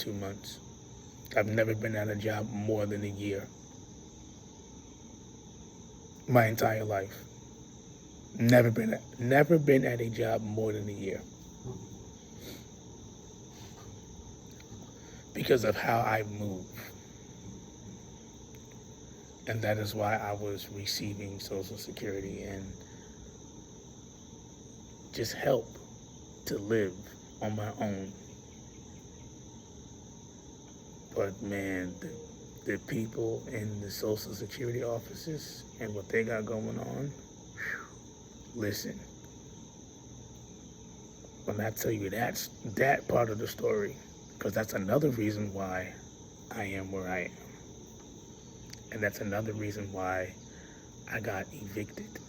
2 months. I've never been at a job more than a year. My entire life. Never been at a job more than a year. Because of how I move. And that is why I was receiving Social Security and just help to live on my own. But man, the people in the Social Security offices and what they got going on, listen. When I tell you that's that part of the story, because that's another reason why I am where I am. And that's another reason why I got evicted.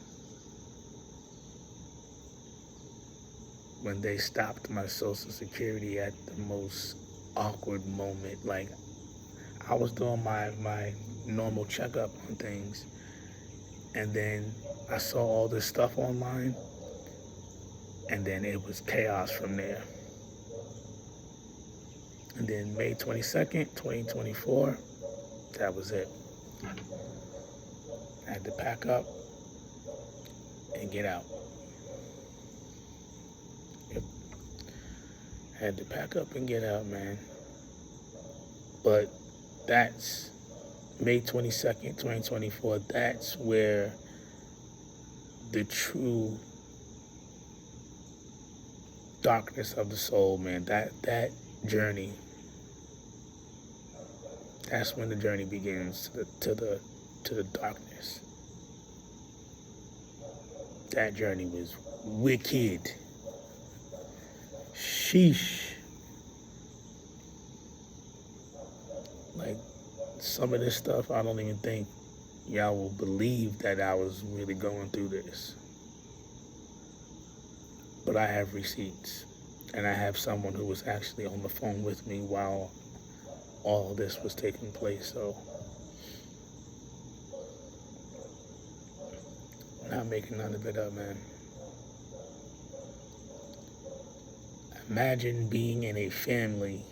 When they stopped my Social Security at the most awkward moment, like I was doing my normal checkup on things, and then I saw all this stuff online, and then it was chaos from there. And then May 22nd, 2024, that was it. I had to pack up and get out. Yep. I had to pack up and get out, man. But that's May 22nd, 2024. That's where the true darkness of the soul, man, that journey, that's when the journey begins to the darkness. That journey was wicked. Sheesh. Like, some of this stuff, I don't even think y'all will believe that I was really going through this. But I have receipts. And I have someone who was actually on the phone with me while all of this was taking place. So, not making none of it up, man. Imagine being in a family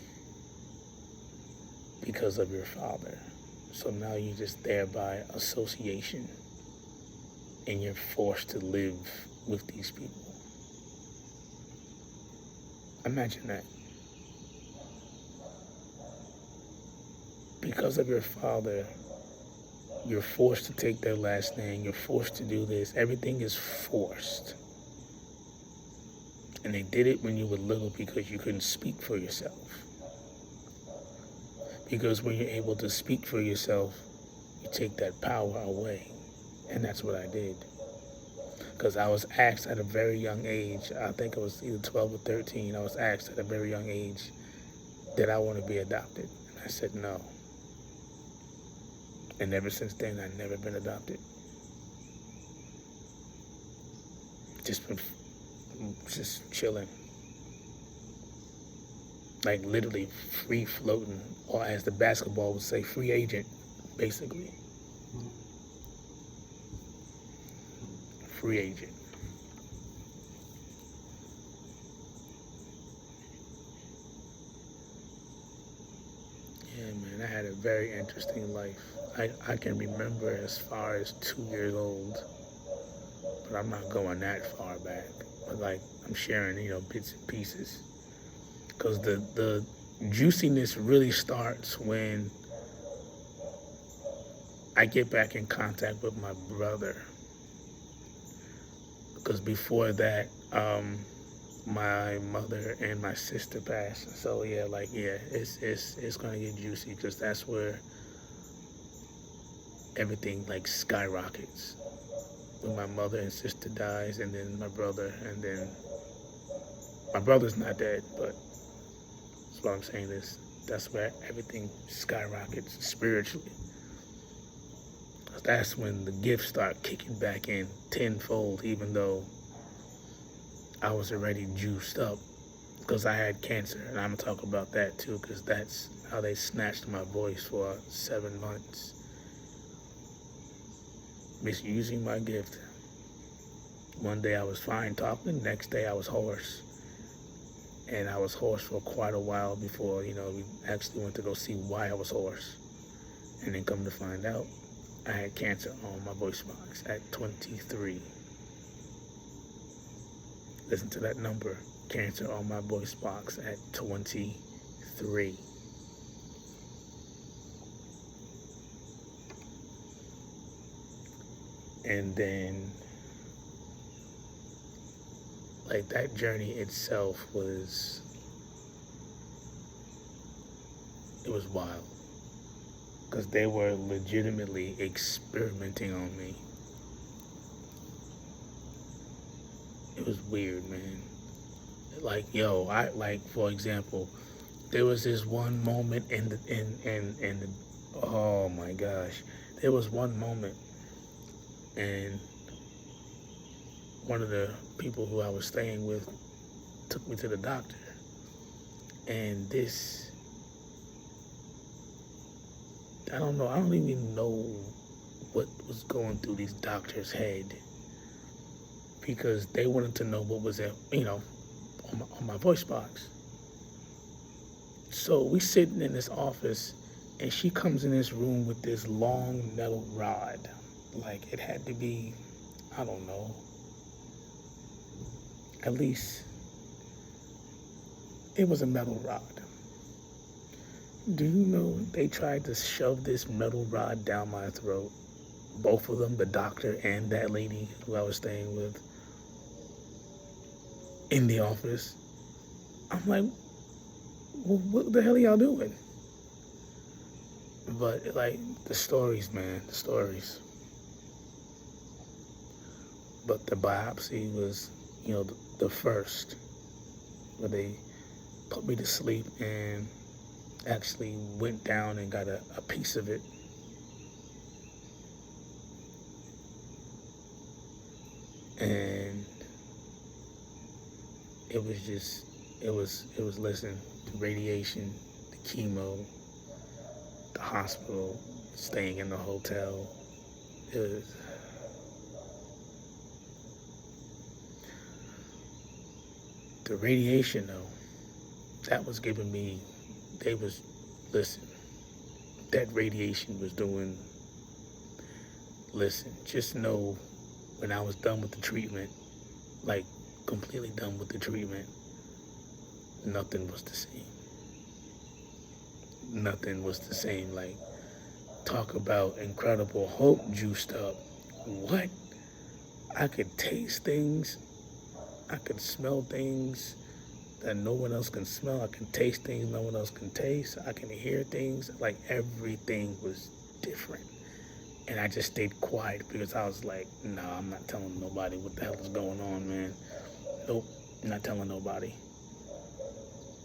because of your father. So now you're just there by association, and you're forced to live with these people. Imagine that. Because of your father, you're forced to take their last name. You're forced to do this. Everything is forced. And they did it when you were little because you couldn't speak for yourself. Because when you're able to speak for yourself, you take that power away. And that's what I did. Because I was asked at a very young age, I think it was either 12 or 13, I was asked at a very young age, did I want to be adopted? And I said no. And ever since then, I've never been adopted. Just been just chilling. Like literally free floating, or as the basketball would say, free agent, basically. Free agent. Yeah, man, I had a very interesting life. I can remember as far as 2 years old, but I'm not going that far back. But like, I'm sharing, bits and pieces. Because the juiciness really starts when I get back in contact with my brother. Because before that, my mother and my sister passed. So yeah, it's gonna get juicy because that's where everything like skyrockets. When my mother and sister dies, and then my brother, and then my brother's not dead, but that's what I'm saying is that's where everything skyrockets spiritually. That's when the gifts start kicking back in tenfold, even though I was already juiced up because I had cancer. And I'm going to talk about that too, because that's how they snatched my voice for 7 months. Misusing my gift. One day I was fine talking, next day I was hoarse. And I was hoarse for quite a while before, we actually went to go see why I was hoarse. And then come to find out, I had cancer on my voice box at 23. Listen to that number, cancer on my voice box at 23. And then, like, that journey itself was wild. Because they were legitimately experimenting on me. It was weird, man. Like, for example, there was this one moment oh my gosh. There was one moment, and one of the people who I was staying with took me to the doctor. And I don't even know what was going through these doctors' head, because they wanted to know what was on my voice box. So we sitting in this office, and she comes in this room with this long metal rod. Like, it had to be, I don't know, at least it was a metal rod. Do you know they tried to shove this metal rod down my throat? Both of them, the doctor and that lady who I was staying with, in the office. I'm like, well, what the hell are y'all doing? But, like, the stories, man, the stories. But the biopsy was, the first, where they put me to sleep and actually went down and got a piece of it. And it was listen, the radiation, the chemo, the hospital, staying in the hotel. It was, the radiation though, that was giving me, that radiation was doing, just know when I was done with the treatment, like completely done with the treatment, nothing was the same. Nothing was the same. Like, talk about incredible hope juiced up. What? I could taste things. I could smell things that no one else can smell. I can taste things no one else can taste. I can hear things. Like, everything was different. And I just stayed quiet because I was like, nah, I'm not telling nobody what the hell is going on, man. Nope, not telling nobody.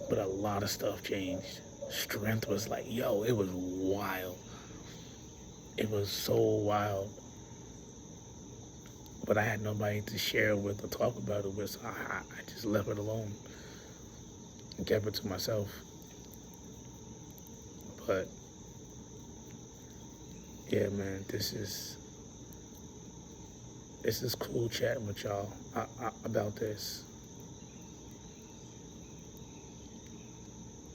But a lot of stuff changed. Strength was like, it was wild. It was so wild. But I had nobody to share with or talk about it with, so I just left it alone and kept it to myself. But yeah, man, this is cool chatting with y'all about this.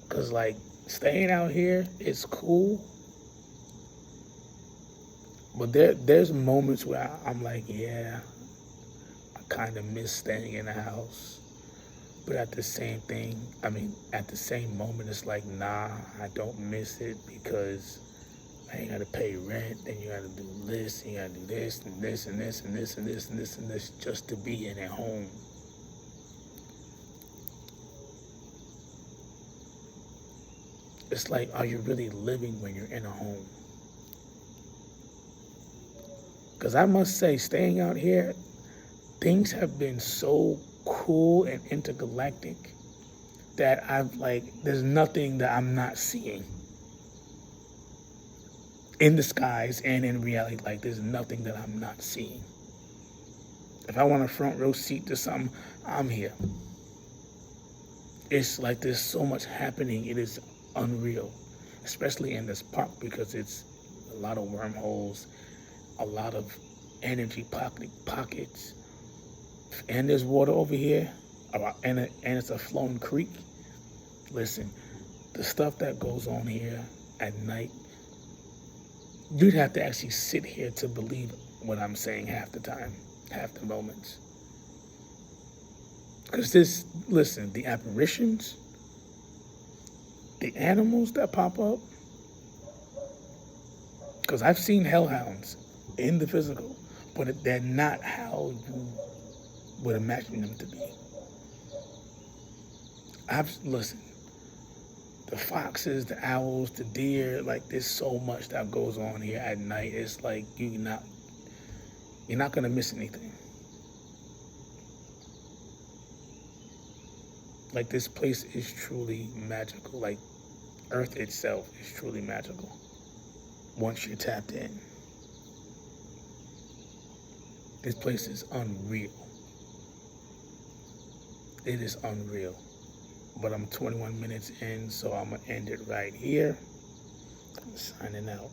Cause, like, staying out here is cool, but there's moments where I'm like, yeah, I kind of miss staying in the house. But at the same moment, it's like, nah, I don't miss it, because I ain't gotta pay rent, then you gotta do this, and you gotta do this, and this, and this, and this, and this, and this, and this, just to be in at home. It's like, are you really living when you're in a home? Because I must say, staying out here, things have been so cool and intergalactic that there's nothing that I'm not seeing in the skies and in reality. Like, there's nothing that I'm not seeing. If I want a front row seat to something, I'm here. It's like there's so much happening. It is unreal, especially in this park, because it's a lot of wormholes, a lot of energy pockets, and there's water over here. and it's a flowing creek. Listen, the stuff that goes on here at night, you'd have to actually sit here to believe what I'm saying half the time, half the moments. Because listen, the apparitions, the animals that pop up, because I've seen hellhounds in the physical, but they're not how you would imagine them to be. Listen, the foxes, the owls, the deer, like there's so much that goes on here at night. It's like you're not gonna miss anything. Like this place is truly magical. Like Earth itself is truly magical once you're tapped in. This place is unreal. It is unreal. But I'm 21 minutes in, so I'm gonna end it right here. I'm signing out.